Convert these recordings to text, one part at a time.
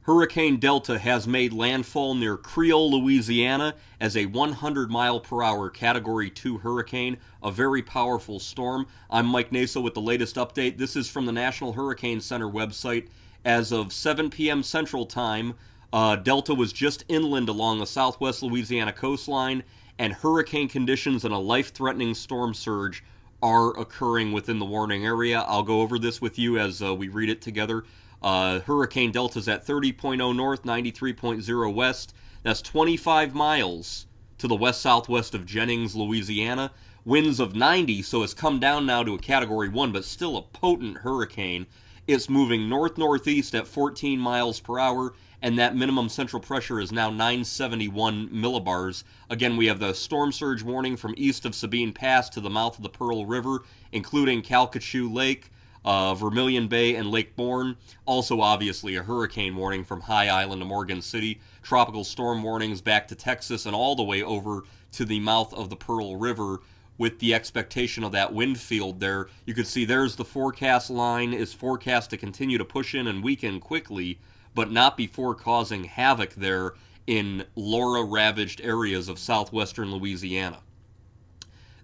Hurricane Delta has made landfall near Creole, Louisiana as a 100-mile-per-hour Category 2 hurricane, a very powerful storm. I'm Mike Naso with the latest update. This is from the National Hurricane Center website. As of 7 p.m. Central Time, Delta was just inland along the southwest Louisiana coastline, and hurricane conditions and a life-threatening storm surge are occurring within the warning area. I'll go over this with you as we read it together. Hurricane Delta's at 30.0 north, 93.0 west. That's 25 miles to the west-southwest of Jennings, Louisiana. Winds of 90, so it's come down now to a Category 1, but still a potent hurricane. It's moving north-northeast at 14 miles per hour, and that minimum central pressure is now 971 millibars. Again, we have the storm surge warning from east of Sabine Pass to the mouth of the Pearl River, including Calcasieu Lake, Vermilion Bay, and Lake Borgne. Also, obviously, a hurricane warning from High Island to Morgan City. Tropical storm warnings back to Texas and all the way over to the mouth of the Pearl River, with the expectation of that wind field there. You can see there's the forecast line, is forecast to continue to push in and weaken quickly, but not before causing havoc there in Laura-ravaged areas of southwestern Louisiana.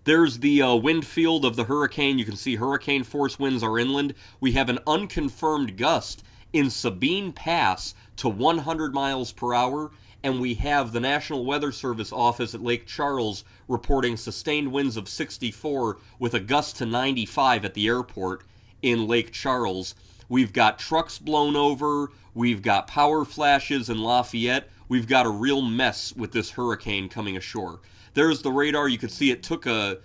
There's the wind field of the hurricane. You can see hurricane force winds are inland. We have an unconfirmed gust in Sabine Pass to 100 miles per hour, and we have the National Weather Service office at Lake Charles reporting sustained winds of 64 with a gust to 95 at the airport in Lake Charles. We've got trucks blown over. We've got power flashes in Lafayette. We've got a real mess with this hurricane coming ashore. There's the radar. You can see it took a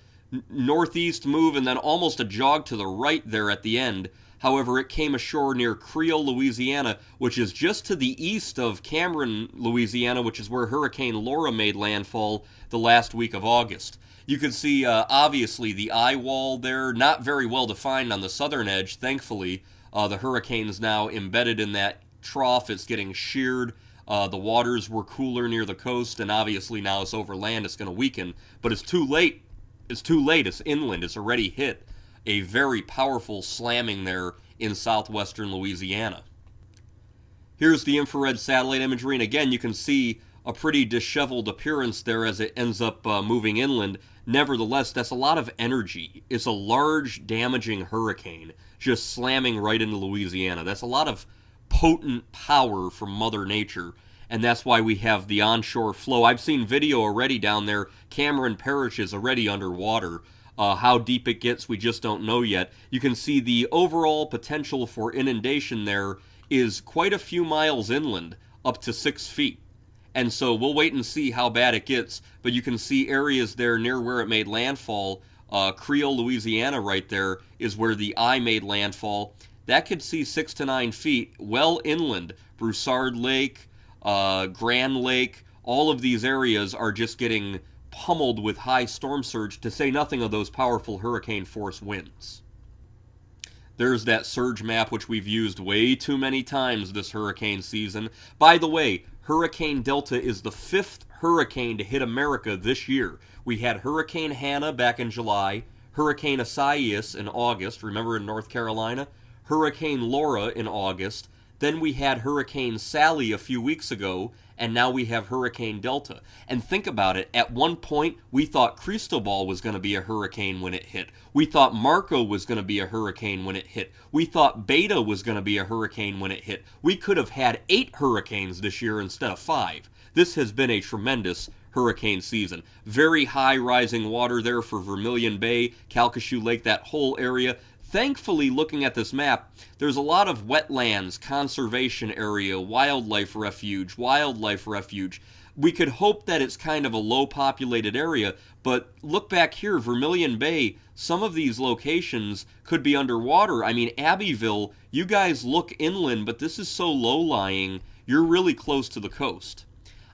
northeast move and then almost a jog to the right there at the end. However, it came ashore near Creole, Louisiana, which is just to the east of Cameron, Louisiana, which is where Hurricane Laura made landfall the last week of August. You can see, obviously, the eye wall there, not very well defined on the southern edge, thankfully. The hurricane's now embedded in that trough. It's getting sheared. The waters were cooler near the coast, and obviously now it's over land. It's going to weaken, but it's too late. It's too late. It's inland. It's already hit a very powerful slamming there in southwestern Louisiana. Here's the infrared satellite imagery, and again, you can see a pretty disheveled appearance there as it ends up moving inland. Nevertheless, that's a lot of energy. It's a large, damaging hurricane just slamming right into Louisiana. That's a lot of potent power from Mother Nature, and that's why we have the onshore flow. I've seen video already down there. Cameron Parish is already underwater. How deep it gets, we just don't know yet. You can see the overall potential for inundation there is quite a few miles inland, up to 6 feet. And so we'll wait and see how bad it gets, but you can see areas there near where it made landfall. Creole, Louisiana right there is where the eye made landfall. That could see 6 to 9 feet well inland. Broussard Lake, Grand Lake, all of these areas are just getting pummeled with high storm surge, to say nothing of those powerful hurricane force winds. There's that surge map, which we've used way too many times this hurricane season. By the way, Hurricane Delta is the 5th hurricane to hit America this year. We had Hurricane Hannah back in July, Hurricane Isaias in August, remember in North Carolina, Hurricane Laura in August, then we had Hurricane Sally a few weeks ago, and now we have Hurricane Delta. And think about it, at one point we thought Cristobal was going to be a hurricane when it hit. We thought Marco was going to be a hurricane when it hit. We thought Beta was going to be a hurricane when it hit. We could have had 8 hurricanes this year instead of 5. This has been a tremendous hurricane season. Very high rising water there for Vermilion Bay, Calcasieu Lake, that whole area. Thankfully, looking at this map, there's a lot of wetlands, conservation area, wildlife refuge. We could hope that it's kind of a low-populated area, but look back here, Vermilion Bay, some of these locations could be underwater. I mean, Abbeville, you guys look inland, but this is so low-lying, you're really close to the coast.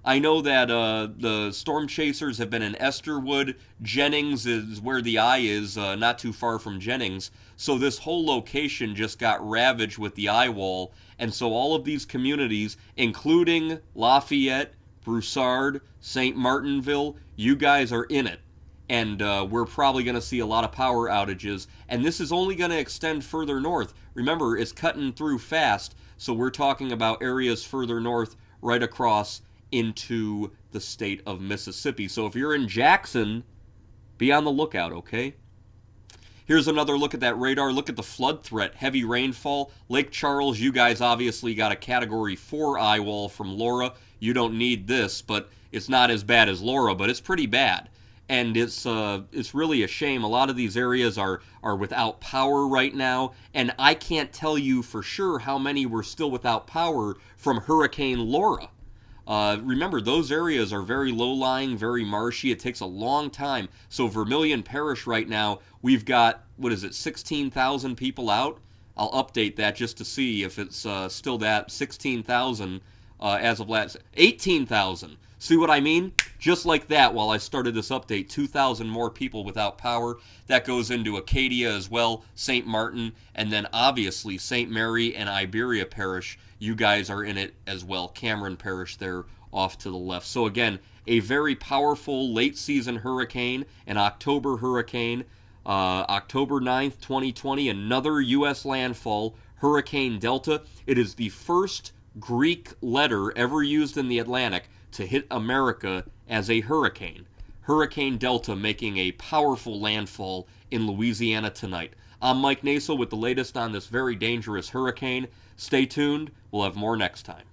I know that the storm chasers have been in Esterwood. Jennings is where the eye is, not too far from Jennings. So this whole location just got ravaged with the eye wall. And so all of these communities, including Lafayette, Broussard, St. Martinville, you guys are in it. and we're probably going to see a lot of power outages. And this is only going to extend further north. Remember, it's cutting through fast, so we're talking about areas further north right across into the state of Mississippi. So if you're in Jackson, be on the lookout, okay? Here's another look at that radar. Look at the flood threat. Heavy rainfall. Lake Charles, you guys obviously got a Category 4 eye wall from Laura. You don't need this, but it's not as bad as Laura, but it's pretty bad. And it's really a shame. A lot of these areas are without power right now, and I can't tell you for sure how many were still without power from Hurricane Laura. Remember, those areas are very low-lying, very marshy. It takes a long time. So Vermilion Parish right now, we've got, 16,000 people out? I'll update that just to see if it's still that 16,000 as of last. 18,000. See what I mean? Just like that, while I started this update, 2,000 more people without power. That goes into Acadia as well, St. Martin, and then obviously St. Mary and Iberia Parish. You guys are in it as well. Cameron Parish there off to the left. So again, a very powerful late season hurricane, an October hurricane, October 9th, 2020, another U.S. landfall, Hurricane Delta. It is the first Greek letter ever used in the Atlantic to hit America as a hurricane. Hurricane Delta making a powerful landfall in Louisiana tonight. I'm Mike Naso with the latest on this very dangerous hurricane. Stay tuned. We'll have more next time.